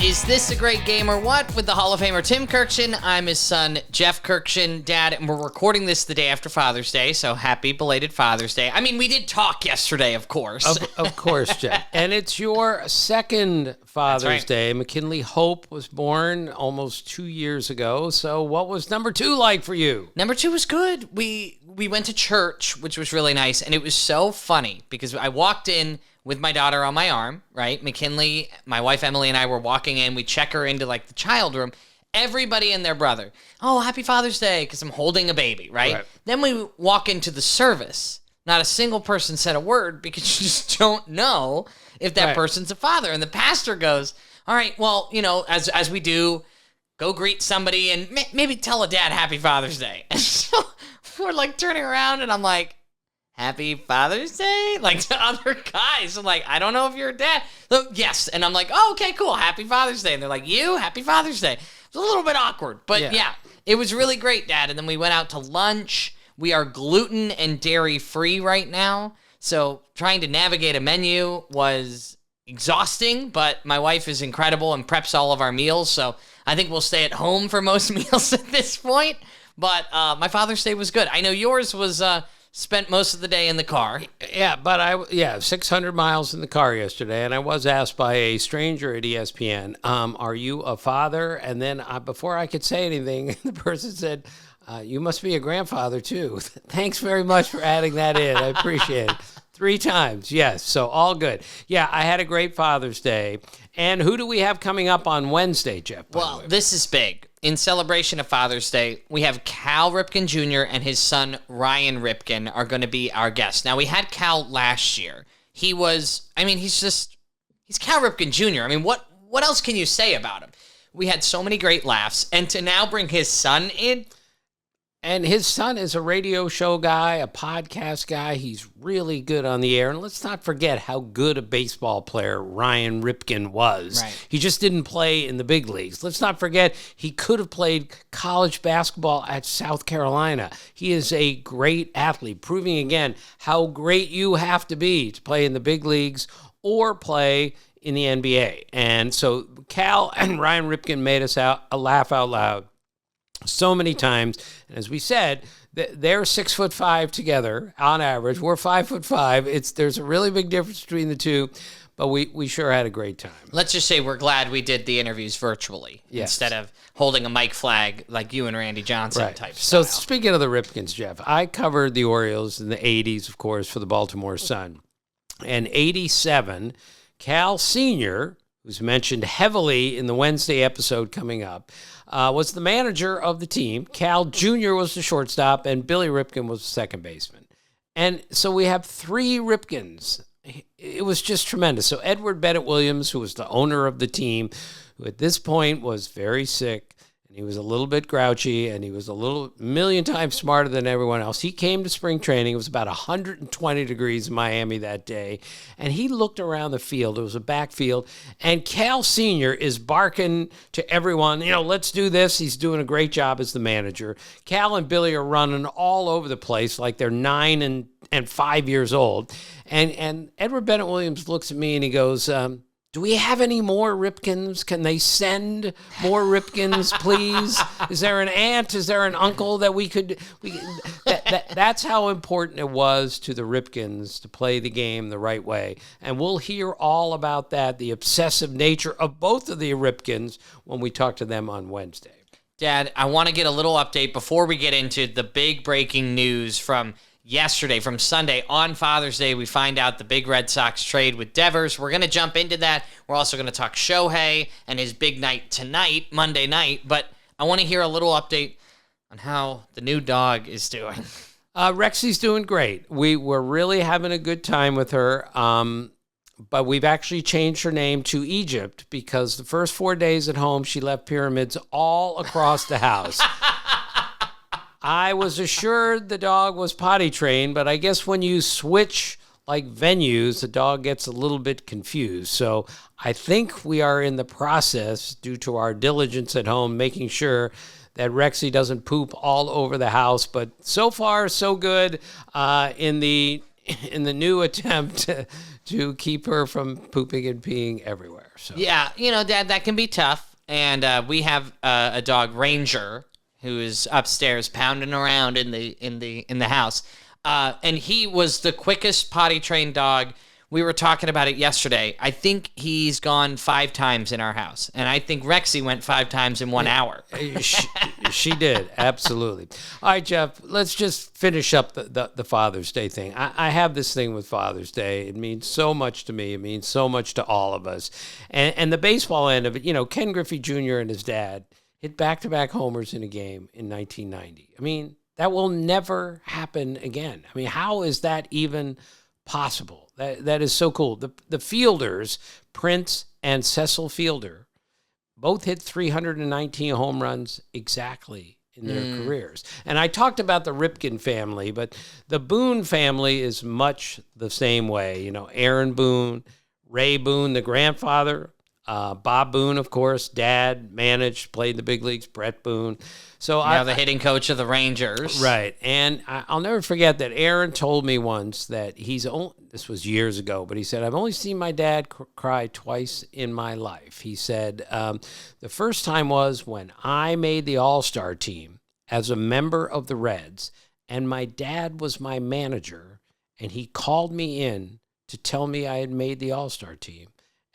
Is this a great game or what? With the Hall of Famer Tim Quirkjian. I'm his son, Jeff Quirkjian, Dad, and we're recording this the day after Father's Day, so happy belated Father's Day. I mean, we did talk yesterday, of course. Of course, Jeff. And it's your second Father's Day. McKinley Hope was born almost 2 years ago. So what was number 2 like for you? Number 2 was good. We went to church, which was really nice, and it was so funny because I walked in with my daughter on my arm, right? McKinley, my wife Emily, and I were walking in. We check her into like the child room. Everybody and their brother. Oh, happy Father's Day, because I'm holding a baby, right? Then we walk into the service. Not a single person said a word because you just don't know if that person's a father. And the pastor goes, all right, well, you know, as we do, go greet somebody and maybe tell a dad happy Father's Day. And so we're like turning around and I'm like, happy Father's Day? Like to other guys. I'm like, I don't know if you're a dad. So, yes. And I'm like, oh, okay, cool. Happy Father's Day. And they're like, you? Happy Father's Day. It's a little bit awkward. But yeah, it was really great, Dad. And then we went out to lunch. We are gluten and dairy free right now. So trying to navigate a menu was exhausting, but my wife is incredible and preps all of our meals. So I think we'll stay at home for most meals at this point. But my Father's Day was good. I know yours was... spent most of the day in the car. Yeah, but 600 miles in the car yesterday, and I was asked by a stranger at ESPN, are you a father? And then before I could say anything, the person said, you must be a grandfather too. Thanks very much for adding that in. I appreciate it. 3 times, yes, so all good. Yeah, I had a great Father's Day. And who do we have coming up on Wednesday, Jeff? Well, this is big. In celebration of Father's Day, we have Cal Ripken Jr. and his son Ryan Ripken are going to be our guests. Now, we had Cal last year. He's Cal Ripken Jr. I mean, what else can you say about him? We had so many great laughs. And to now bring his son in... And his son is a radio show guy, a podcast guy. He's really good on the air. And let's not forget how good a baseball player Ryan Ripken was. Right. He just didn't play in the big leagues. Let's not forget he could have played college basketball at South Carolina. He is a great athlete, proving again how great you have to be to play in the big leagues or play in the NBA. And so Cal and Ryan Ripken made us laugh out loud so many times. And as we said, they're 6'5" together on average. We're 5'5". There's a really big difference between the two, but we sure had a great time. Let's just say we're glad we did the interviews virtually instead of holding a mic flag like you and Randy Johnson type style. So speaking of the Ripkens, Jeff, I covered the Orioles in the 80s, of course, for the Baltimore Sun. And 87, Cal Sr., who's mentioned heavily in the Wednesday episode coming up, was the manager of the team. Cal Jr. was the shortstop, and Billy Ripken was the second baseman. And so we have 3 Ripkens. It was just tremendous. So Edward Bennett Williams, who was the owner of the team, who at this point was very sick, and he was a little bit grouchy, and he was a million times smarter than everyone else. He came to spring training. It was about 120 degrees in Miami that day, and he looked around the field. It was a backfield, and Cal Sr. is barking to everyone, let's do this. He's doing a great job as the manager. Cal and Billy are running all over the place like they're 9 and 5 years old. And Edward Bennett Williams looks at me and he goes, do we have any more Ripkens? Can they send more Ripkens, please? Is there an aunt? Is there an uncle that we could... That's how important it was to the Ripkens to play the game the right way. And we'll hear all about that, the obsessive nature of both of the Ripkens, when we talk to them on Wednesday. Dad, I want to get a little update before we get into the big breaking news from yesterday, from Sunday. On Father's Day, we find out the big Red Sox trade with Devers. We're going to jump into that. We're also going to talk Shohei and his big night tonight, Monday night. But I want to hear a little update on how the new dog is doing. Rexy's doing great. We were really having a good time with her. But we've actually changed her name to Egypt because the first 4 days at home, she left pyramids all across the house. I was assured the dog was potty trained, but I guess when you switch like venues, the dog gets a little bit confused. So I think we are in the process, due to our diligence at home, making sure that Rexy doesn't poop all over the house. But so far, so good. In the in the new attempt to keep her from pooping and peeing everywhere. So Yeah, Dad, that can be tough. And we have a dog, Ranger, who is upstairs pounding around in the house. And he was the quickest potty trained dog. We were talking about it yesterday. I think he's gone 5 times in our house. And I think Rexy went 5 times in 1 hour. She did, absolutely. All right, Jeff, let's just finish up the Father's Day thing. I have this thing with Father's Day. It means so much to me. It means so much to all of us. And the baseball end of it, Ken Griffey Jr. and his dad hit back-to-back homers in a game in 1990. I mean, that will never happen again. I mean, how is that even possible? That is so cool. The fielders, Prince and Cecil Fielder, both hit 319 home runs exactly in their careers. And I talked about the Ripken family, but the Boone family is much the same way. Aaron Boone, Ray Boone, the grandfather, Bob Boone, of course, dad, managed, played the big leagues, Brett Boone. So the hitting coach of the Rangers. Right. And I'll never forget that Aaron told me once that this was years ago, but he said, I've only seen my dad cry twice in my life. He said, the first time was when I made the All-Star team as a member of the Reds, and my dad was my manager, and he called me in to tell me I had made the All-Star team.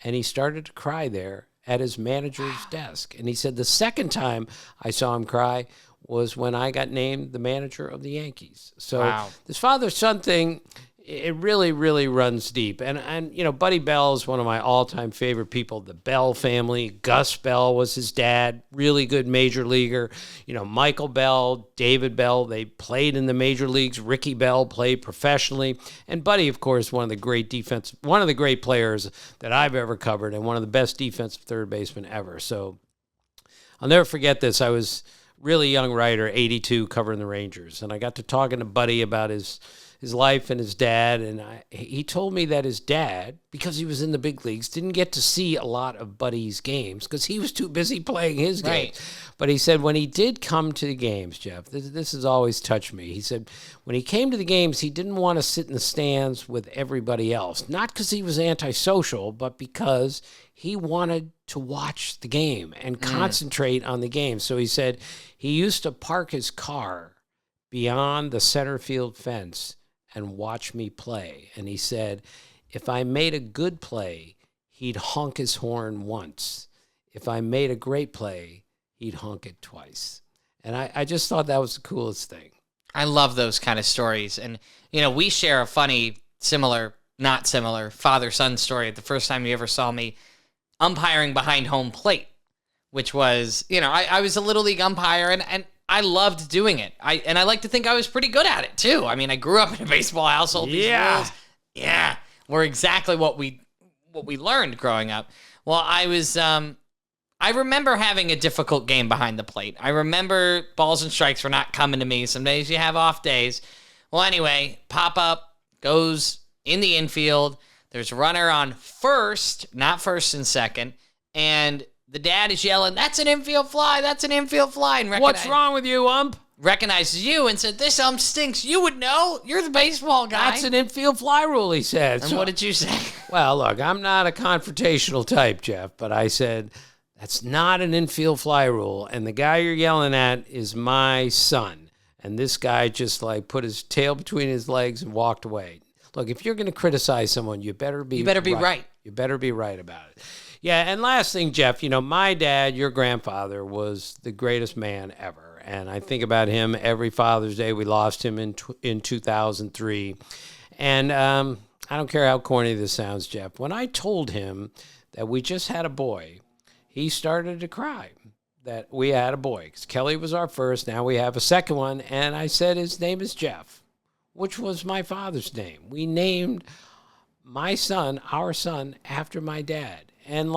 And he started to cry there at his manager's desk. And he said the second time I saw him cry was when I got named the manager of the Yankees. So this father-son thing, it really, really runs deep. And Buddy Bell is one of my all-time favorite people. The Bell family. Gus Bell was his dad. Really good major leaguer. Michael Bell, David Bell, they played in the major leagues. Ricky Bell played professionally. And Buddy, of course, one of the great players that I've ever covered and one of the best defensive third basemen ever. So I'll never forget this. I was really young writer, 82, covering the Rangers. And I got to talking to Buddy about his life and his dad, and he told me that his dad, because he was in the big leagues, didn't get to see a lot of Buddy's games because he was too busy playing his games. But he said when he did come to the games, Jeff, this has always touched me. He said when he came to the games, he didn't want to sit in the stands with everybody else, not because he was antisocial, but because he wanted to watch the game and concentrate on the game. So he said he used to park his car beyond the center field fence and watch me play. And he said, if I made a good play, he'd honk his horn once. If I made a great play, he'd honk it twice. And I just thought that was the coolest thing. I love those kind of stories. And, we share a funny, not similar, father-son story. The first time you ever saw me umpiring behind home plate, which was, I was a little league umpire, and I loved doing it. I like to think I was pretty good at it too. I mean, I grew up in a baseball household. These rules, were exactly what we learned growing up. Well, I remember having a difficult game behind the plate. I remember balls and strikes were not coming to me. Some days you have off days. Well, anyway, pop up goes in the infield. There's a runner on first, not first and second, and the dad is yelling, that's an infield fly, that's an infield fly. And what's wrong with you, ump? Recognizes you and said, this ump stinks. You would know. You're the baseball guy. That's an infield fly rule, he said. And what did you say? Well, look, I'm not a confrontational type, Jeff, but I said, that's not an infield fly rule. And the guy you're yelling at is my son. And this guy just put his tail between his legs and walked away. Look, if you're going to criticize someone, you better be right. You better be right about it. Yeah, and last thing, Jeff, my dad, your grandfather, was the greatest man ever. And I think about him every Father's Day. We lost him in 2003. And I don't care how corny this sounds, Jeff. When I told him that we just had a boy, he started to cry that we had a boy. Because Kelly was our first. Now we have a second one. And I said his name is Jeff, which was my father's name. We named my son, our son, after my dad. And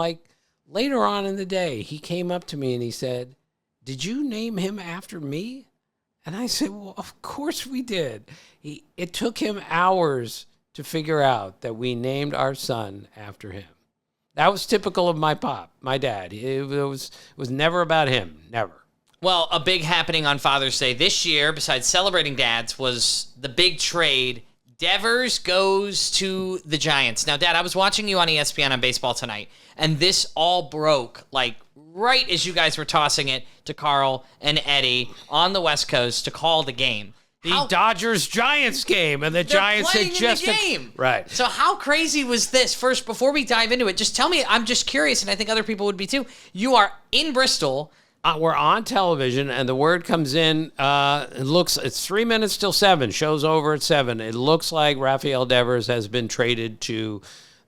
later on in the day, he came up to me and he said, did you name him after me? And I said, well, of course we did. It took him hours to figure out that we named our son after him. That was typical of my dad. It was never about him, never. Well, a big happening on Father's Day this year, besides celebrating dads, was the big trade Devers goes to the Giants. Now, Dad, I was watching you on ESPN on Baseball Tonight, and this all broke, like, right as you guys were tossing it to Carl and Eddie on the West Coast to call the game. The Dodgers-Giants game, and the Giants had just... in the game. Right. So how crazy was this? First, before we dive into it, just tell me, I'm just curious, and I think other people would be too. You are in Bristol. We're on television, and the word comes in. It's 3 minutes till 7. Show's over at 7. It looks like Rafael Devers has been traded to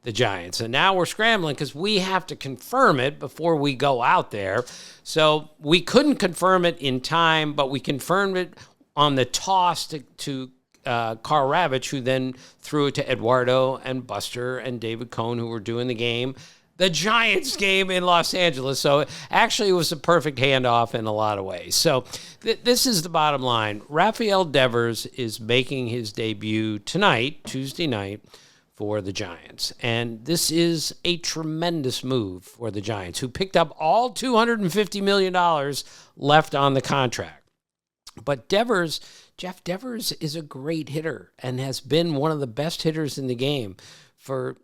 the Giants. And now we're scrambling because we have to confirm it before we go out there. So we couldn't confirm it in time, but we confirmed it on the toss to Carl Ravitch, who then threw it to Eduardo and Buster and David Cohn, who were doing the game. The Giants game in Los Angeles. So actually it was a perfect handoff in a lot of ways. So this is the bottom line. Rafael Devers is making his debut tonight, Tuesday night, for the Giants. And this is a tremendous move for the Giants, who picked up all $250 million left on the contract. But Jeff Devers is a great hitter and has been one of the best hitters in the game for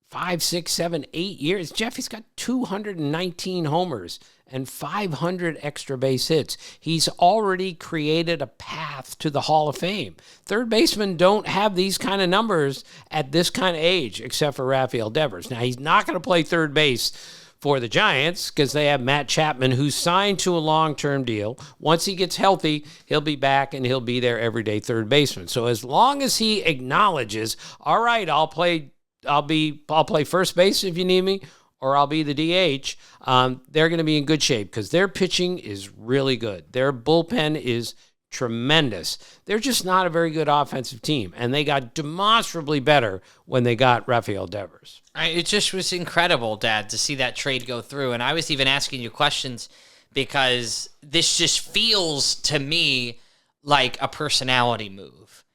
5, 6, 7, 8 years. Jeff, he's got 219 homers and 500 extra base hits. He's already created a path to the Hall of Fame. Third basemen don't have these kind of numbers at this kind of age, except for Rafael Devers. Now, he's not going to play third base for the Giants because they have Matt Chapman, who's signed to a long-term deal. Once he gets healthy, he'll be back and he'll be their everyday third baseman. So as long as he acknowledges, all right, I'll play first base if you need me, or I'll be the DH, they're going to be in good shape because their pitching is really good. Their bullpen is tremendous. They're just not a very good offensive team, and they got demonstrably better when they got Rafael Devers. It just was incredible, Dad, to see that trade go through. And I was even asking you questions because this just feels to me like a personality move.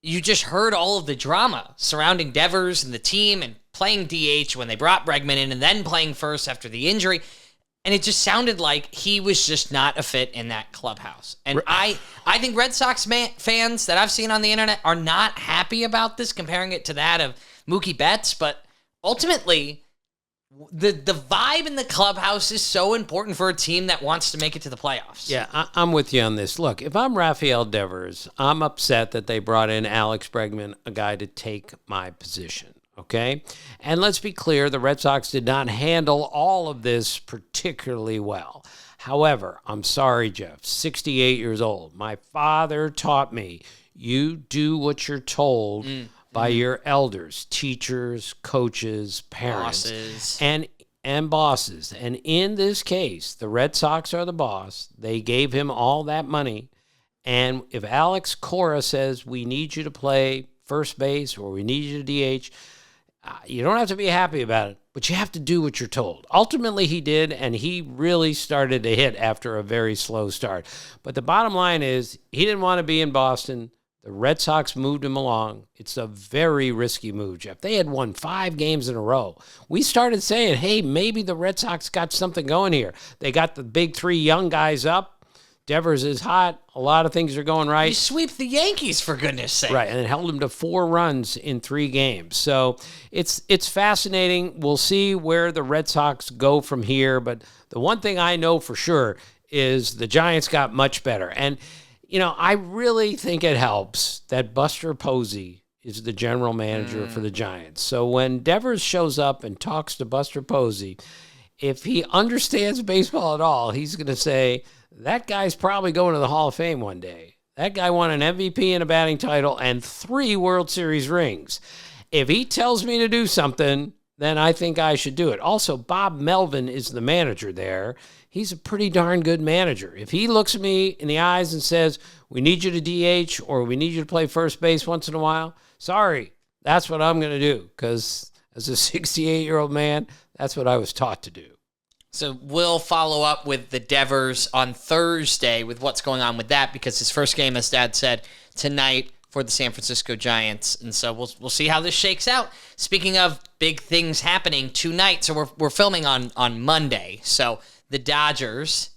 You just heard all of the drama surrounding Devers and the team and playing DH when they brought Bregman in and then playing first after the injury. And it just sounded like he was just not a fit in that clubhouse. And I think Red Sox fans that I've seen on the internet are not happy about this, comparing it to that of Mookie Betts. But ultimately, the vibe in the clubhouse is so important for a team that wants to make it to the playoffs. Yeah, I'm with you on this. Look, if I'm Rafael Devers, I'm upset that they brought in Alex Bregman, a guy to take my position. Okay? And let's be clear, the Red Sox did not handle all of this particularly well. However, I'm sorry, Jeff, 68 years old. My father taught me, you do what you're told by your elders, teachers, coaches, parents, bosses. And bosses. And in this case, the Red Sox are the boss. They gave him all that money. And if Alex Cora says, we need you to play first base or we need you to DH, you don't have to be happy about it, but you have to do what you're told. Ultimately, he did, and he really started to hit after a very slow start. But the bottom line is, he didn't want to be in Boston. The Red Sox moved him along. It's a very risky move, Jeff. They had won 5 games in a row. We started saying, hey, maybe the Red Sox got something going here. They got the big 3 young guys up. Devers is hot. A lot of things are going right. You sweep the Yankees, for goodness sake. Right, and it held them to 4 runs in 3 games. So it's fascinating. We'll see where the Red Sox go from here. But the one thing I know for sure is the Giants got much better. And, you know, I really think it helps that Buster Posey is the general manager for the Giants. So when Devers shows up and talks to Buster Posey, if he understands baseball at all, he's going to say, that guy's probably going to the Hall of Fame one day. That guy won an MVP and a batting title and 3 World Series rings. If he tells me to do something, then I think I should do it. Also, Bob Melvin is the manager there. He's a pretty darn good manager. If he looks at me in the eyes and says, we need you to DH or we need you to play first base once in a while, sorry, that's what I'm going to do. Because as a 68-year-old man, that's what I was taught to do. So we'll follow up with the Devers on Thursday with what's going on with that, because his first game, as Dad said, tonight for the San Francisco Giants. And so we'll see how this shakes out. Speaking of big things happening tonight, so we're filming on Monday. So the Dodgers,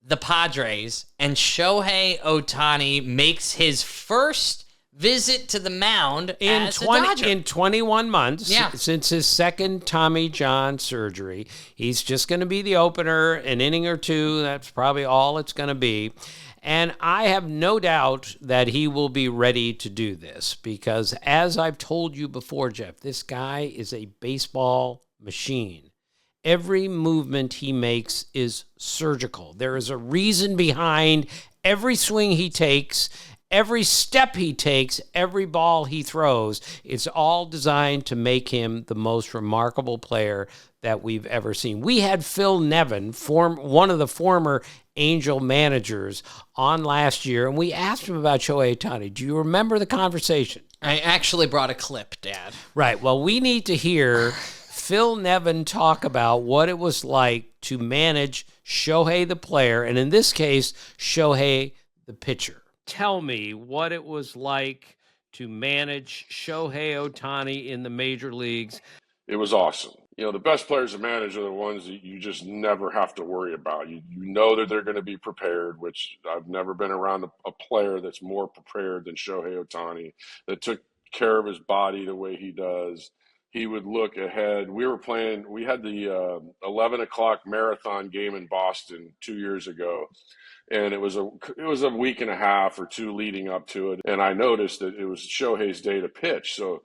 the Padres, and Shohei Ohtani makes his first visit to the mound in as a Dodger. In 21 months, since his second Tommy John surgery. He's just going to be the opener, an inning or two. That's probably all it's going to be. And I have no doubt that he will be ready to do this because, as I've told you before, Jeff, this guy is a baseball machine. Every movement he makes is surgical. There is a reason behind every swing he takes, every step he takes, every ball he throws. It's all designed to make him the most remarkable player that we've ever seen. We had Phil Nevin, one of the former Angel managers, on last year, and we asked him about Shohei Ohtani. Do you remember the conversation? I actually brought a clip, Dad. Right. Well, we need to hear Phil Nevin talk about what it was like to manage Shohei the player, and in this case, Shohei the pitcher. Tell me what it was like to manage Shohei Ohtani in the major leagues. It was awesome. The best players to manage are the ones that you just never have to worry about. You know that they're going to be prepared, which I've never been around a player that's more prepared than Shohei Ohtani, that took care of his body the way he does. He would look ahead. We had the 11 o'clock marathon game in Boston 2 years ago. And it was a week and a half or two leading up to it. And I noticed that it was Shohei's day to pitch. So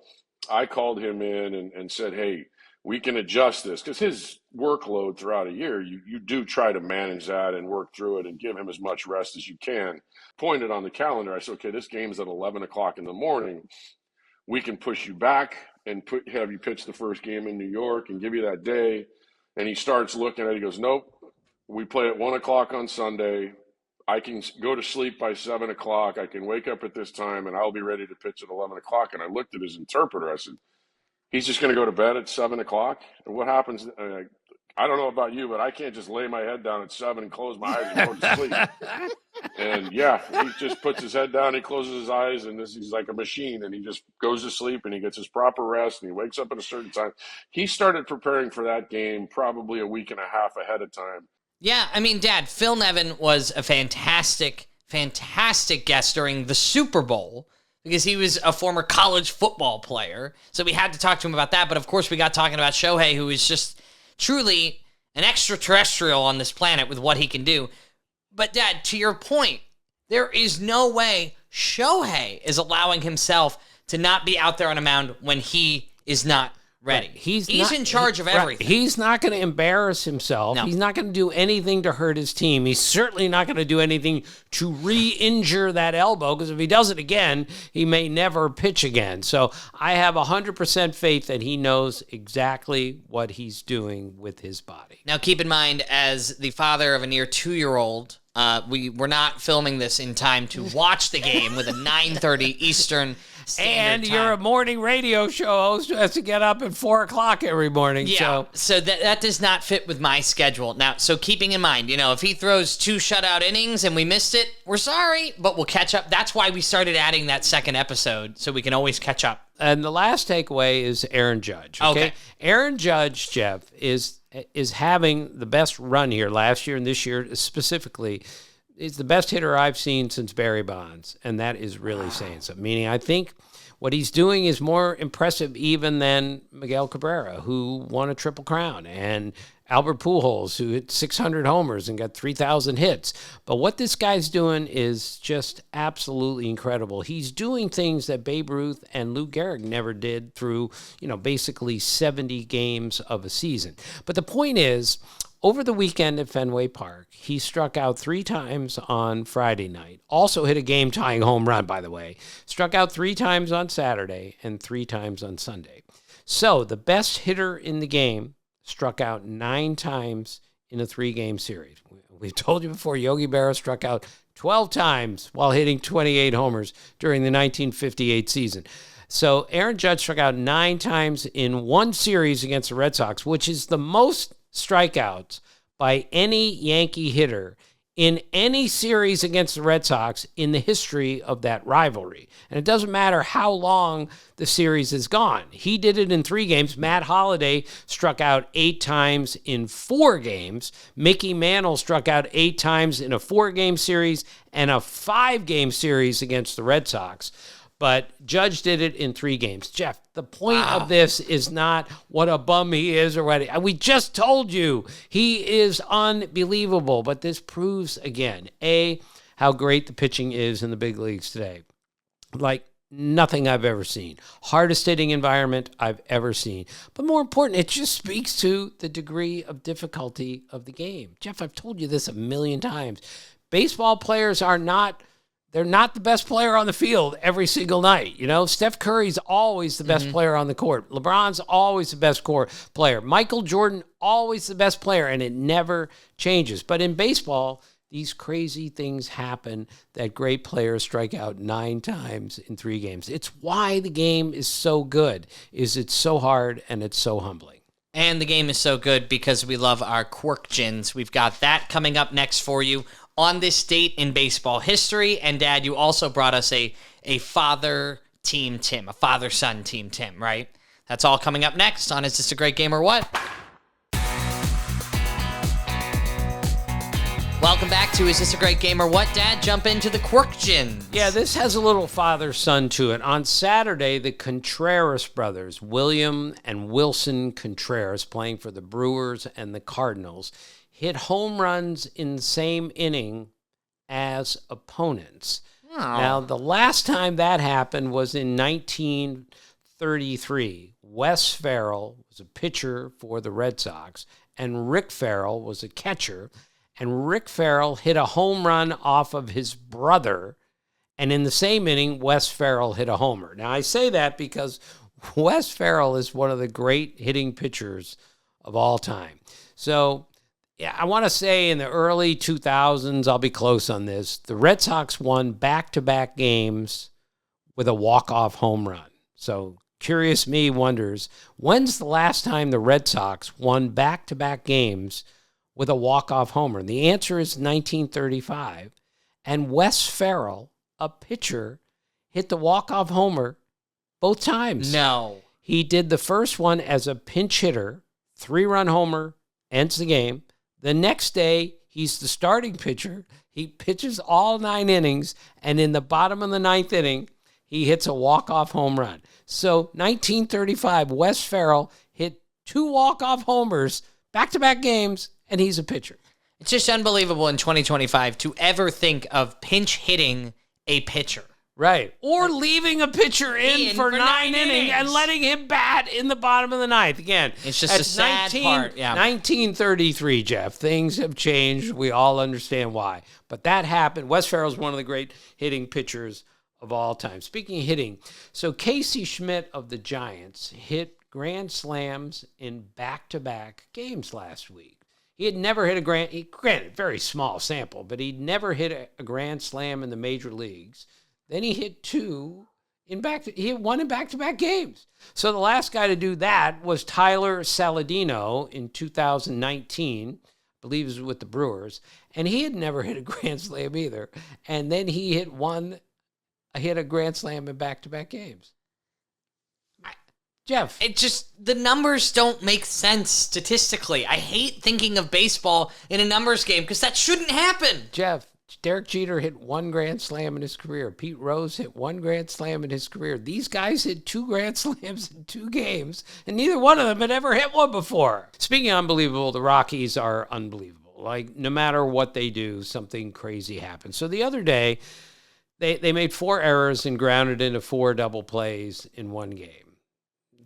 I called him in and said, hey, we can adjust this, because his workload throughout a year, you do try to manage that and work through it and give him as much rest as you can. Pointed on the calendar, I said, okay, this game's at 11 o'clock in the morning. We can push you back and have you pitch the first game in New York and give you that day. And he starts looking at it. He goes, nope, we play at 1 o'clock on Sunday. I can go to sleep by 7 o'clock. I can wake up at this time, and I'll be ready to pitch at 11 o'clock. And I looked at his interpreter. I said, he's just going to go to bed at 7 o'clock? And what happens? I don't know about you, but I can't just lay my head down at 7 and close my eyes and go to sleep. And, yeah, he just puts his head down, he closes his eyes, and he's like a machine, and he just goes to sleep, and he gets his proper rest, and he wakes up at a certain time. He started preparing for that game probably a week and a half ahead of time. Yeah, I mean, Dad, Phil Nevin was a fantastic guest during the Super Bowl because he was a former college football player. So we had to talk to him about that. But, of course, we got talking about Shohei, who is just truly an extraterrestrial on this planet with what he can do. But, Dad, to your point, there is no way Shohei is allowing himself to not be out there on a mound when he is not ready. Right. He's in charge of everything. Right. He's not going to embarrass himself. No. He's not going to do anything to hurt his team. He's certainly not going to do anything to re-injure that elbow, because if he does it again, he may never pitch again. So I have 100% faith that he knows exactly what he's doing with his body. Now, keep in mind, as the father of a near 2-year-old, we were not filming this in time to watch the game with a 9:30 Eastern Standard Time. You're a morning radio show host who has to get up at 4 o'clock every morning. Yeah, so that does not fit with my schedule. Now, so keeping in mind, if he throws 2 shutout innings and we missed it, we're sorry, but we'll catch up. That's why we started adding that second episode, so we can always catch up. And the last takeaway is Aaron Judge. Okay. Aaron Judge, Jeff, is having the best run here last year and this year specifically. Is the best hitter I've seen since Barry Bonds, and that is really saying something. Meaning, I think what he's doing is more impressive even than Miguel Cabrera, who won a Triple Crown, and Albert Pujols, who hit 600 homers and got 3,000 hits. But what this guy's doing is just absolutely incredible. He's doing things that Babe Ruth and Lou Gehrig never did through, basically 70 games of a season. But the point is, over the weekend at Fenway Park, he struck out 3 times on Friday night. Also hit a game-tying home run, by the way. Struck out 3 times on Saturday and 3 times on Sunday. So the best hitter in the game struck out 9 times in a 3-game series. We've told you before, Yogi Berra struck out 12 times while hitting 28 homers during the 1958 season. So Aaron Judge struck out 9 times in one series against the Red Sox, which is the most strikeouts by any Yankee hitter in any series against the Red Sox in the history of that rivalry. And it doesn't matter how long the series has gone. He did it in 3 games. Matt Holliday struck out 8 times in 4 games. Mickey Mantle struck out 8 times in a 4-game series and a 5-game series against the Red Sox. But Judge did it in 3 games. Jeff, the point of this is not what a bum he is or what. We just told you he is unbelievable. But this proves again, A, how great the pitching is in the big leagues today. Like nothing I've ever seen. Hardest hitting environment I've ever seen. But more important, it just speaks to the degree of difficulty of the game. Jeff, I've told you this a million times. Baseball players are not, they're not the best player on the field every single night. You know, Steph Curry's always the best player on the court. LeBron's always the best player. Michael Jordan, always the best player, and it never changes. But in baseball, these crazy things happen that great players strike out 9 times in 3 games. It's why the game is so good, is it's so hard and it's so humbling. And the game is so good because we love our Quirkjians. We've got that coming up next for you on this date in baseball history. And Dad, you also brought us a father-team Tim, a father-son team Tim, right? That's all coming up next on Is This a Great Game or What? Welcome back to Is This a Great Game or What, Dad? Jump into the Quirkjians. Yeah, this has a little father-son to it. On Saturday, the Contreras brothers, William and Wilson Contreras, playing for the Brewers and the Cardinals, hit home runs in the same inning as opponents. Oh. Now, the last time that happened was in 1933. Wes Farrell was a pitcher for the Red Sox, and Rick Farrell was a catcher. And Rick Farrell hit a home run off of his brother. And in the same inning, Wes Farrell hit a homer. Now, I say that because Wes Farrell is one of the great hitting pitchers of all time. So, yeah, I want to say in the early 2000s, I'll be close on this, the Red Sox won back-to-back games with a walk-off home run. So, curious me wonders, when's the last time the Red Sox won back-to-back games with a walk-off homer? And the answer is 1935. And Wes Farrell, a pitcher, hit the walk-off homer both times. No. He did the first one as a pinch hitter, 3-run homer, ends the game. The next day, he's the starting pitcher. He pitches all 9 innings, and in the bottom of the 9th inning, he hits a walk-off home run. So 1935, Wes Farrell hit 2 walk-off homers, back-to-back games, and he's a pitcher. It's just unbelievable in 2025 to ever think of pinch hitting a pitcher. Right. Or leaving a pitcher in for 9 innings and letting him bat in the bottom of the 9th. Again, it's just a sad part. Yeah. 1933, Jeff. Things have changed. We all understand why. But that happened. Wes Farrell's one of the great hitting pitchers of all time. Speaking of hitting, so Casey Schmidt of the Giants hit grand slams in back-to-back games last week. He had never hit granted, very small sample, but he'd never hit a grand slam in the major leagues. Then he hit 2 he hit 1 in back-to-back games. So the last guy to do that was Tyler Saladino in 2019. I believe it was with the Brewers. And he had never hit a grand slam either. And then he hit a grand slam in back-to-back games. Jeff. It just, the numbers don't make sense statistically. I hate thinking of baseball in a numbers game because that shouldn't happen. Jeff, Derek Jeter hit 1 grand slam in his career. Pete Rose hit 1 grand slam in his career. These guys hit 2 grand slams in 2 games, and neither one of them had ever hit one before. Speaking of unbelievable, the Rockies are unbelievable. Like, no matter what they do, something crazy happens. So the other day, they made 4 errors and grounded into 4 double plays in 1 game.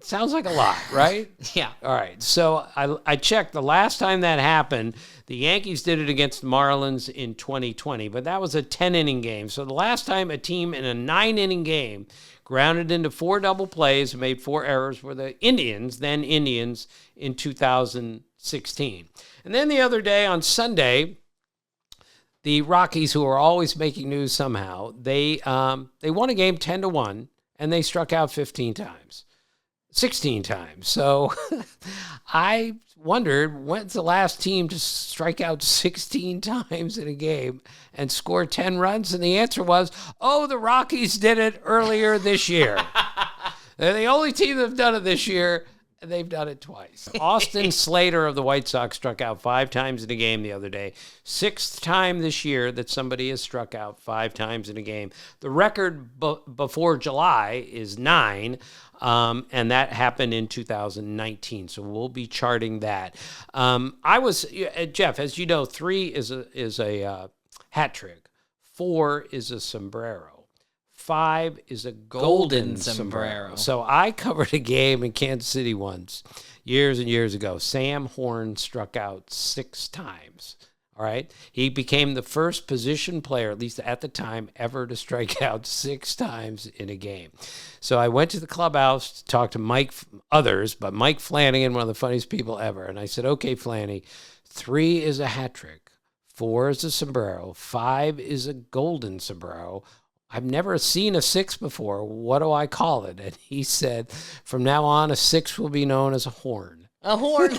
Sounds like a lot, right? Yeah. All right. So I checked. The last time that happened, the Yankees did it against the Marlins in 2020, but that was a 10-inning game. So the last time a team in a 9-inning game grounded into 4 double plays and made 4 errors were the Indians in 2016. And then the other day on Sunday, the Rockies, who are always making news somehow, they won a game 10-1, and they struck out 16 times. So I wondered, when's the last team to strike out 16 times in a game and score 10 runs? And the answer was, the Rockies did it earlier this year. They're the only team that have done it this year. And they've done it twice. Austin Slater of the White Sox struck out 5 times in a game the other day. 6th time this year that somebody has struck out 5 times in a game. The record before July is 9, and that happened in 2019. So we'll be charting that. Jeff, as you know, 3 is a hat trick. 4 is a sombrero. 5 is a golden sombrero. So I covered a game in Kansas City once, years and years ago. Sam Horn struck out 6 times. All right. He became the first position player, at least at the time, ever to strike out 6 times in a game. So I went to the clubhouse to talk to Mike Flanagan, one of the funniest people ever. And I said, okay, Flanny, 3 is a hat trick. 4 is a sombrero. 5 is a golden sombrero. I've never seen a 6 before. What do I call it? And he said, from now on, a 6 will be known as a horn. A horn.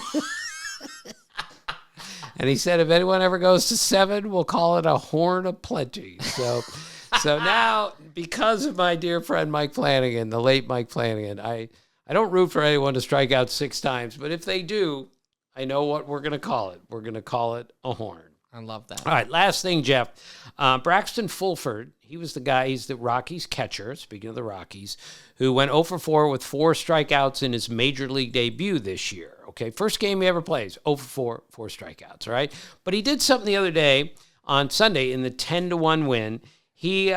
And he said, if anyone ever goes to 7, we'll call it a horn of plenty. So now, because of my dear friend Mike Flanagan, the late Mike Flanagan, I don't root for anyone to strike out 6 times. But if they do, I know what we're going to call it. We're going to call it a horn. I love that. All right, last thing, Jeff. Braxton Fulford, he was the guy, he's the Rockies catcher, speaking of the Rockies, who went 0 for 4 with 4 strikeouts in his major league debut this year. Okay, first game he ever plays, 0 for 4 strikeouts, all right? But he did something the other day on Sunday in the 10-1 win. He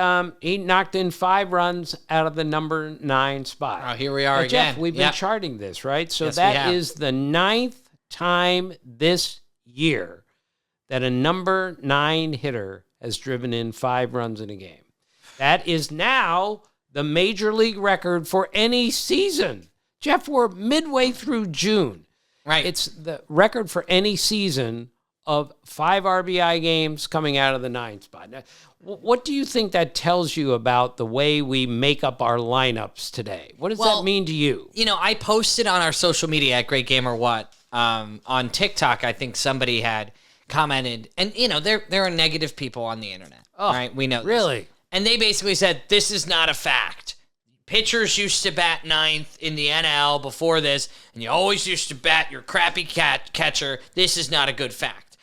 knocked in 5 runs out of the number 9 spot. Oh, here we are again. Jeff, we've been charting this, right? So yes, that is the 9th time this year that a number 9 hitter has driven in 5 runs in a game. That is now the major league record for any season. Jeff, we're midway through June. Right. It's the record for any season of 5 RBI games coming out of the 9 spot. Now, what do you think that tells you about the way we make up our lineups today? What does that mean to you? You know, I posted on our social media at Great Game or What. On TikTok, I think somebody had commented, and you know, there are negative people on the internet. Oh, right? We know this. Really? And they basically said, this is not a fact. Pitchers used to bat 9th in the NL before this, and you always used to bat your crappy catcher. This is not a good fact.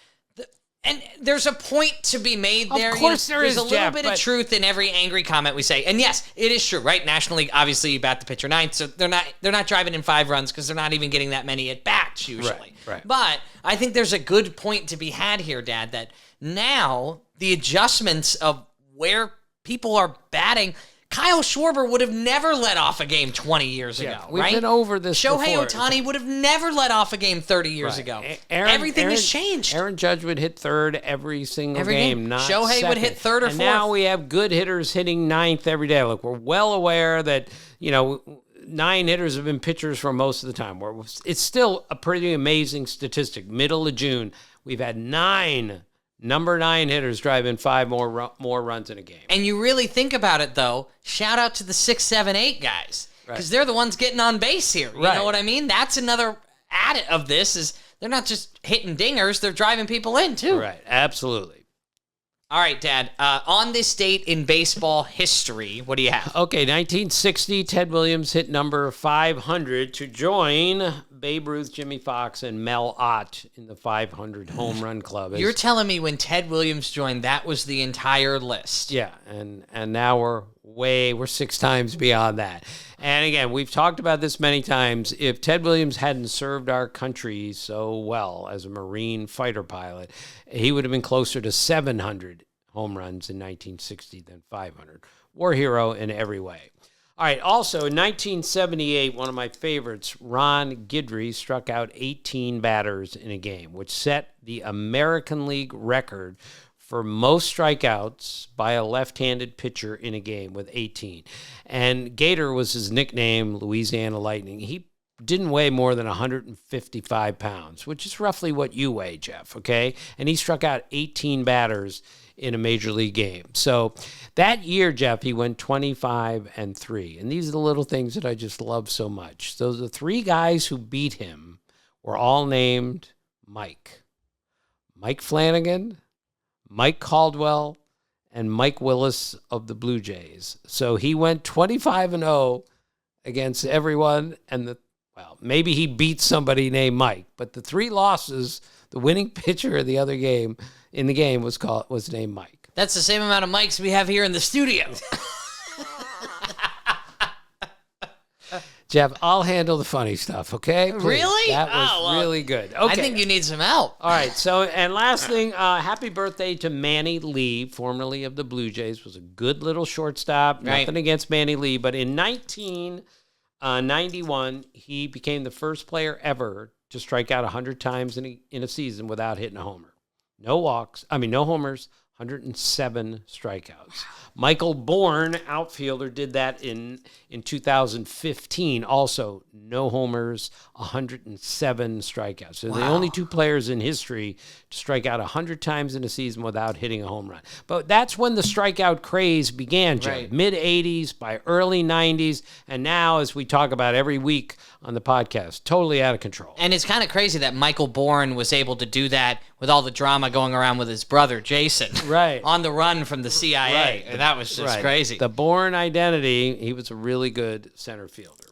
And there's a point to be made there. Of course there is, There's a little bit of truth in every angry comment we say. And yes, it is true, right? National League, obviously, you bat the pitcher 9th, so they're not driving in 5 runs because they're not even getting that many at bats usually. Right. But I think there's a good point to be had here, Dad, that now the adjustments of where people are batting, Kyle Schwarber would have never let off a game 20 years ago, We've right? been over this Shohei before. Ohtani would have never let off a game 30 years ago. Everything has changed. Aaron Judge would hit 3rd every single game, not Shohei 2nd. would hit 3rd or 4th. And now we have good hitters hitting 9th every day. Look, we're well aware that, 9 hitters have been pitchers for most of the time. It's still a pretty amazing statistic. Middle of June, we've had 9 number 9 hitters drive in 5 more runs in a game. And you really think about it, though, shout out to the 6, 7, 8 guys. Because they're the ones getting on base here. You know what I mean? That's another added of this is they're not just hitting dingers, they're driving people in, too. Right, absolutely. All right, Dad. On this date in baseball history, what do you have? Okay, 1960, Ted Williams hit number 500 to join Babe Ruth, Jimmy Foxx, and Mel Ott in the 500 home run club. You're telling me when Ted Williams joined, that was the entire list? Yeah, and now we're 6 times beyond that. And again, we've talked about this many times. If Ted Williams hadn't served our country so well as a Marine fighter pilot, he would have been closer to 700 home runs in 1960 than 500. War hero in every way. All right, also in 1978, one of my favorites, Ron Guidry, struck out 18 batters in a game, which set the American League record for most strikeouts by a left-handed pitcher in a game with 18. And Gator was his nickname, Louisiana Lightning. He didn't weigh more than 155 pounds, which is roughly what you weigh, Jeff, okay? And he struck out 18 batters in a major league game. So that year, Jeff, he went 25-3. And these are the little things that I just love so much. So the 3 guys who beat him were all named Mike. Mike Flanagan, Mike Caldwell, and Mike Willis of the Blue Jays. So he went 25-0 against everyone, and the Well, maybe he beat somebody named Mike, but the 3 losses, the winning pitcher of the other game in the game was named Mike. That's the same amount of mics we have here in the studio. Jeff, I'll handle the funny stuff, okay? Please. Really? That was really good. Okay. I think you need some help. All right. So, and last thing, happy birthday to Manny Lee, formerly of the Blue Jays. Was a good little shortstop. Right. Nothing against Manny Lee, but in 1991, he became the first player ever to strike out 100 times in a season without hitting a homer. No homers, 107 strikeouts. Michael Bourne, outfielder, did that in 2015. Also, no homers, 107 strikeouts. So the only 2 players in history to strike out 100 times in a season without hitting a home run. But that's when the strikeout craze began, Joe. Right. Mid-'80s, by early 90s, and now, as we talk about every week on the podcast, totally out of control. And it's kind of crazy that Michael Bourne was able to do that with all the drama going around with his brother, Jason. Right. On the run from the CIA. Right. And that was just crazy. The Bourne identity, he was a really good center fielder.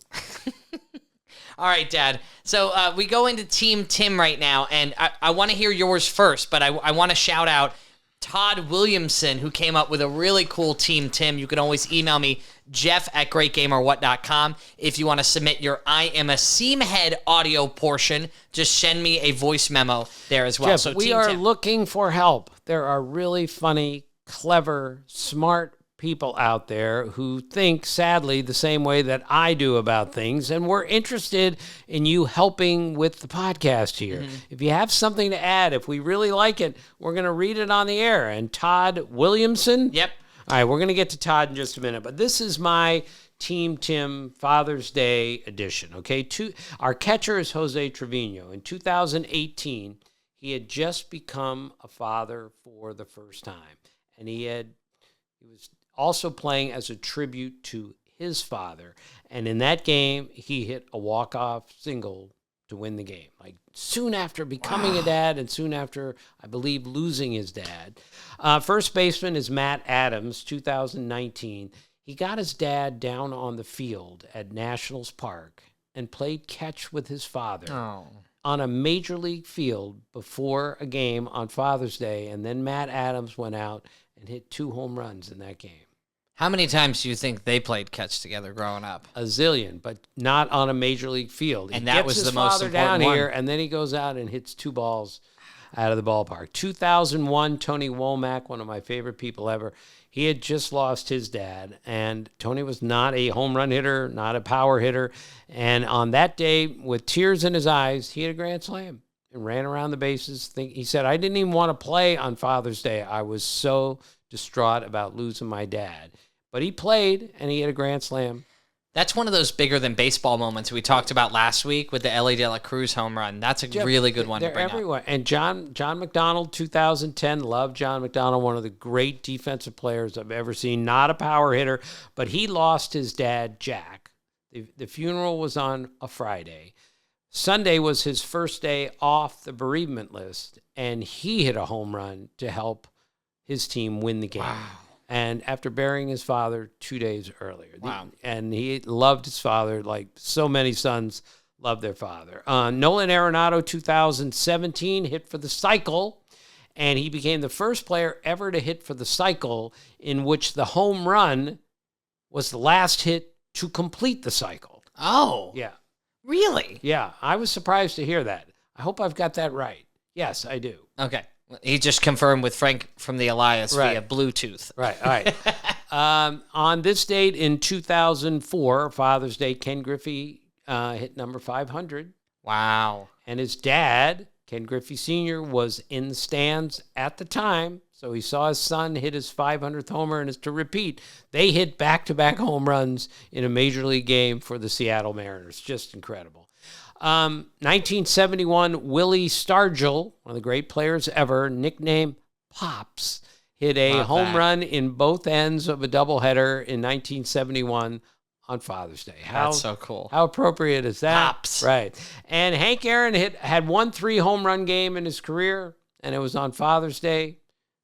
All right, Dad. So we go into Team Tim right now, and I want to hear yours first, but I want to shout out Todd Williamson, who came up with a really cool Team Tim. You can always email me, jeff@greatgamerwhat.com. If you want to submit your I Am a Seamhead audio portion, just send me a voice memo there as well. Jeff, So we Team are Tim. looking for help. There are really funny, clever, smart people out there who think, sadly, the same way that I do about things, and we're interested in you helping with the podcast here. Mm-hmm. If you have something to add, if we really like it, we're going to read it on the air. And Todd Williamson? Yep. All right, we're going to get to Todd in just a minute, but this is my Team Tim Father's Day edition, okay? Our catcher is Jose Trevino. In 2018, he had just become a father for the first time, and he was also playing as a tribute to his father. And in that game, he hit a walk-off single to win the game. Like soon after becoming a dad and soon after, I believe, losing his dad. First baseman is Matt Adams, 2019. He got his dad down on the field at Nationals Park and played catch with his father on a major league field before a game on Father's Day. And then Matt Adams went out and hit 2 home runs in that game. How many times do you think they played catch together growing up? A zillion, but not on a major league field. And that was the most father important down one. here, and then he goes out and hits 2 balls out of the ballpark. 2001, Tony Womack, one of my favorite people ever. He had just lost his dad, and Tony was not a home run hitter, not a power hitter. And on that day, with tears in his eyes, he had a grand slam and ran around the bases. He said, I didn't even want to play on Father's Day. I was so distraught about losing my dad. But he played, and he had a grand slam. That's one of those bigger than baseball moments we talked about last week with the Ellie De La Cruz home run. That's a really good one to They're bring everywhere. up. And John McDonald, 2010, loved John McDonald, one of the great defensive players I've ever seen. Not a power hitter, but he lost his dad, Jack. The funeral was on a Friday. Sunday was his first day off the bereavement list, and he hit a home run to help his team win the game. Wow. And after burying his father 2 days earlier. Wow. And he loved his father like so many sons love their father. Nolan Arenado, 2017, hit for the cycle, and he became the first player ever to hit for the cycle in which the home run was the last hit to complete the cycle. Oh. Yeah. Really? Yeah. I was surprised to hear that. I hope I've got that right. Yes, I do. Okay. He just confirmed with Frank from the Elias via Bluetooth. Right. All right. On this date in 2004, Father's Day, Ken Griffey hit number 500. Wow. And his dad, Ken Griffey Sr., was in the stands at the time. So he saw his son hit his 500th homer. And to repeat, they hit back-to-back home runs in a major league game for the Seattle Mariners. Just incredible. 1971, Willie Stargell, one of the great players ever, nicknamed Pops, hit a home run in both ends of a doubleheader in 1971 on Father's Day. That's so cool. How appropriate is that? Pops. Right. And Hank Aaron had won 3 home run game in his career, and it was on Father's Day,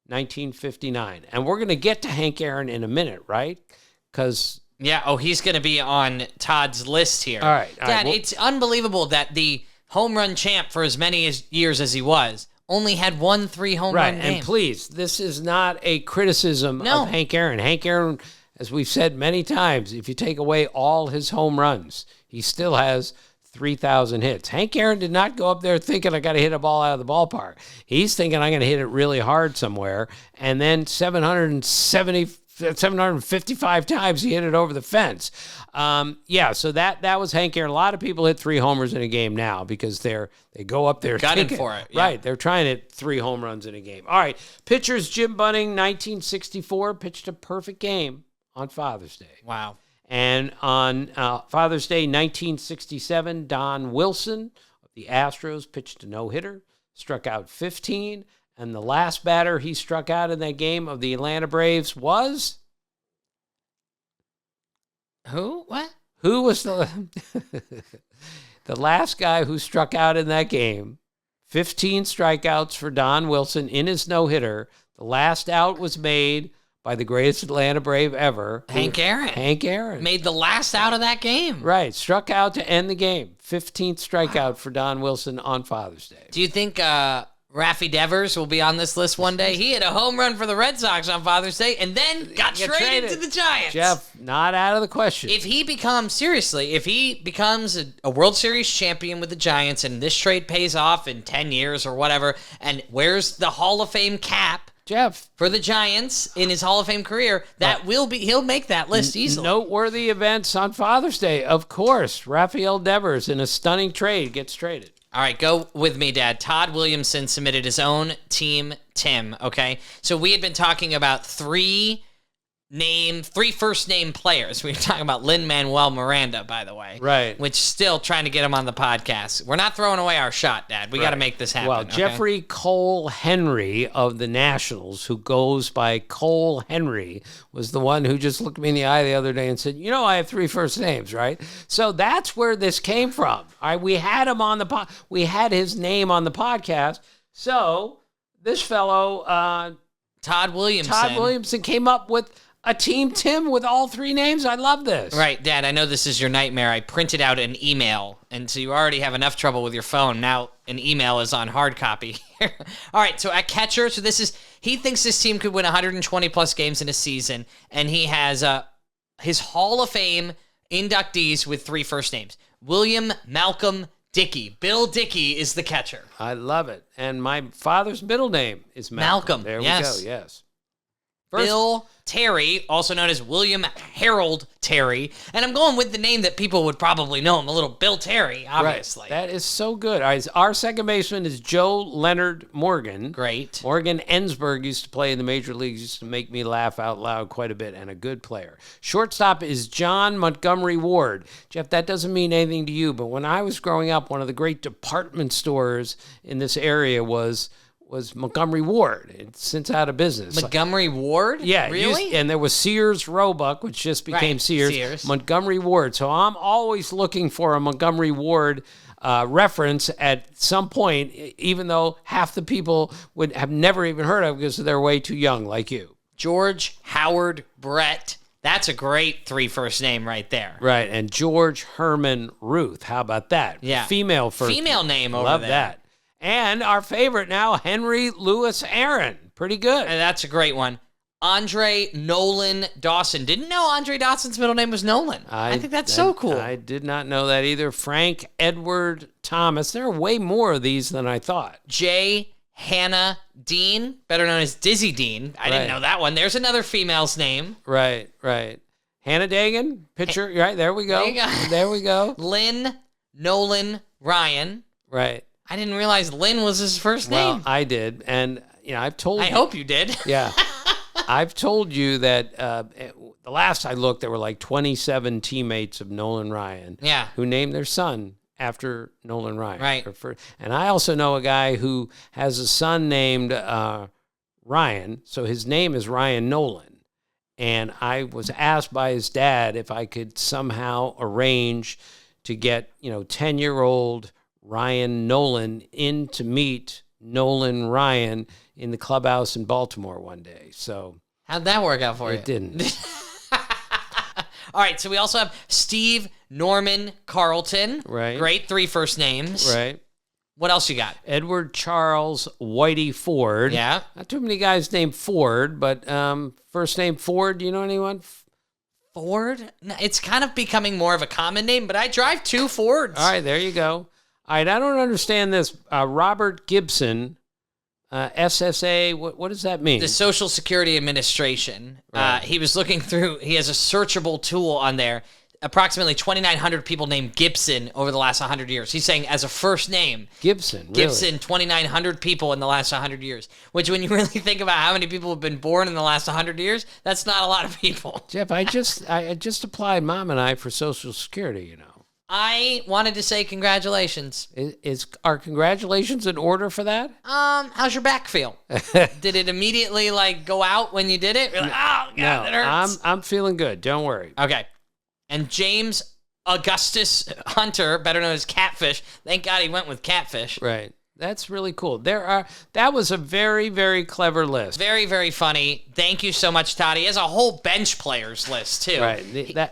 1959. And we're going to get to Hank Aaron in a minute, right? Because Yeah. Oh, he's going to be on Todd's list here. All right. Dad, Well, it's unbelievable that the home run champ for as many years as he was only had won 3 home run games. And please, this is not a criticism of Hank Aaron. Hank Aaron, as we've said many times, if you take away all his home runs, he still has 3,000 hits. Hank Aaron did not go up there thinking, I got to hit a ball out of the ballpark. He's thinking, I'm going to hit it really hard somewhere. And then 755 times he hit it over the fence. So that was Hank Aaron. A lot of people hit 3 homers in a game now because they go up there gunning for it. Yeah. Right, they're trying to hit 3 home runs in a game. All right, pitchers Jim Bunning, 1964, pitched a perfect game on Father's Day. Wow. And on Father's Day, 1967, Don Wilson of the Astros pitched a no-hitter, struck out 15, and the last batter he struck out in that game of the Atlanta Braves was... Who? What? Who was the last guy who struck out in that game? 15 strikeouts for Don Wilson in his no-hitter. The last out was made by the greatest Atlanta Brave ever. Hank Aaron. Hank Aaron. Made the last out of that game. Right. Struck out to end the game. 15th strikeout for Don Wilson on Father's Day. Do you think Raffy Devers will be on this list one day? He hit a home run for the Red Sox on Father's Day and then got traded to the Giants. Jeff, not out of the question. If he becomes a World Series champion with the Giants and this trade pays off in 10 years or whatever and wears the Hall of Fame cap, Jeff, for the Giants in his Hall of Fame career, he'll make that list easily. Noteworthy events on Father's Day, of course. Rafael Devers in a stunning trade gets traded. All right, go with me, Dad. Todd Williamson submitted his own team, Tim, okay? So we had been talking about 3 first-name players. We were talking about Lin-Manuel Miranda, by the way. Right. Which still trying to get him on the podcast. We're not throwing away our shot, Dad. We got to make this happen. Well, okay? Jeffrey Cole Henry of the Nationals, who goes by Cole Henry, was the one who just looked me in the eye the other day and said, I have 3 first names, right? So that's where this came from. All right, we had him on we had his name on the podcast. So this fellow, Todd Williamson came up with a team Tim with all 3 names. I love this. Right, Dad, I know this is your nightmare. I printed out an email, and so you already have enough trouble with your phone. Now an email is on hard copy. All right, so at catcher, he thinks this team could win 120-plus games in a season, and he has his Hall of Fame inductees with 3 first names. William Malcolm Dickey. Bill Dickey is the catcher. I love it. And my father's middle name is Malcolm. There we go, yes. Bill Terry, also known as William Harold Terry. And I'm going with the name that people would probably know him, a little Bill Terry, obviously. Right. That is so good. Our second baseman is Joe Leonard Morgan. Great. Morgan Ensberg used to play in the major leagues, used to make me laugh out loud quite a bit, and a good player. Shortstop is John Montgomery Ward. Jeff, that doesn't mean anything to you, but when I was growing up, one of the great department stores in this area was Montgomery Ward. It's since out of business. Montgomery Ward? Yeah. Really? And there was Sears Roebuck, which just became Sears. Montgomery Ward. So I'm always looking for a Montgomery Ward reference at some point, even though half the people would have never even heard of it because they're way too young, like you. George Howard Brett. That's a great 3 first name right there. Right. And George Herman Ruth. How about that? Yeah. Female first. Female name over Love there. that. And our favorite now, Henry Louis Aaron. Pretty good. And that's a great one. Andre Nolan Dawson. Didn't know Andre Dawson's middle name was Nolan. I think that's so cool. I did not know that either. Frank Edward Thomas. There are way more of these than I thought. J. Hannah Dean, better known as Dizzy Dean. I didn't know that one. There's another female's name. Right. Hannah Dagan, pitcher. Right, there we go. There we go. Lynn Nolan Ryan. Right. I didn't realize Lynn was his first name. Well, I did. And, I've told you. I hope you did. Yeah. I've told you that the last I looked, there were like 27 teammates of Nolan Ryan who named their son after Nolan Ryan. Right. And I also know a guy who has a son named Ryan, so his name is Ryan Nolan. And I was asked by his dad if I could somehow arrange to get, 10-year-old Ryan Nolan in to meet Nolan Ryan in the clubhouse in Baltimore one day. So how'd that work out for you? It didn't. All right, so we also have Steve Norman Carlton. Right. Great 3 first names. Right. What else you got? Edward Charles Whitey Ford. Yeah. Not too many guys named Ford, but first name Ford. Do you know anyone? Ford? No, it's kind of becoming more of a common name, but I drive 2 Fords. All right, there you go. All right, I don't understand this. Robert Gibson, SSA, what does that mean? The Social Security Administration. Right. He was looking through, he has a searchable tool on there. Approximately 2,900 people named Gibson over the last 100 years. He's saying as a first name. Gibson, really? Gibson, 2,900 people in the last 100 years. Which, when you really think about how many people have been born in the last 100 years, that's not a lot of people. Jeff, I just applied Mom and I for Social Security, you know. I wanted to say congratulations. Are congratulations in order for that? How's your back feel? Did it immediately go out when you did it? You're like, oh, God, that hurts. I'm feeling good. Don't worry. Okay. And James Augustus Hunter, better known as Catfish. Thank God he went with Catfish. Right. That's really cool. That was a very, very clever list. Very, very funny. Thank you so much, Todd. He has a whole bench players list, too. Right.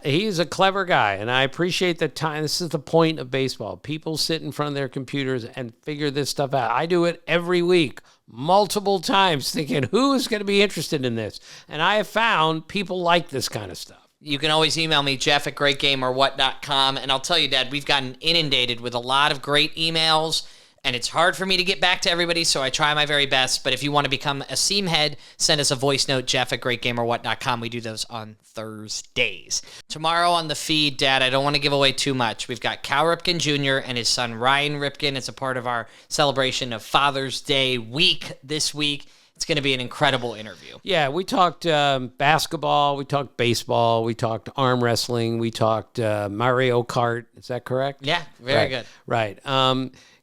He's a clever guy, and I appreciate the time. This is the point of baseball. People sit in front of their computers and figure this stuff out. I do it every week, multiple times, thinking, who's going to be interested in this? And I have found people like this kind of stuff. You can always email me, jeff@greatgameorwhat.com. And I'll tell you, Dad, we've gotten inundated with a lot of great emails, and it's hard for me to get back to everybody, so I try my very best. But if you want to become a seam head, send us a voice note, jeff@greatgameorwhat.com. We do those on Thursdays. Tomorrow on the feed, Dad, I don't want to give away too much. We've got Cal Ripken Jr. and his son Ryan Ripken. It's a part of our celebration of Father's Day week this week. It's going to be an incredible interview. Yeah, we talked basketball, we talked baseball, we talked arm wrestling, we talked Mario Kart. Is that correct? Yeah, very good. Right.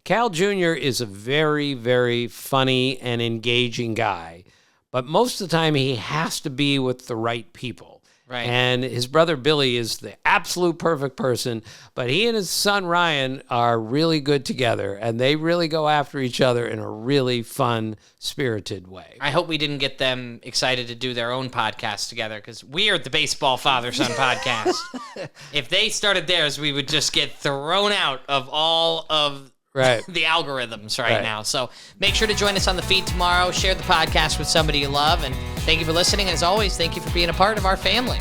Cal Jr. is a very, very funny and engaging guy, but most of the time he has to be with the right people. Right. And his brother Billy is the absolute perfect person, but he and his son Ryan are really good together, and they really go after each other in a really fun, spirited way. I hope we didn't get them excited to do their own podcast together, because we're the Baseball Father-Son podcast. If they started theirs, we would just get thrown out of all of the algorithms right now. So make sure to join us on the feed tomorrow. Share the podcast with somebody you love. And thank you for listening. As always, thank you for being a part of our family.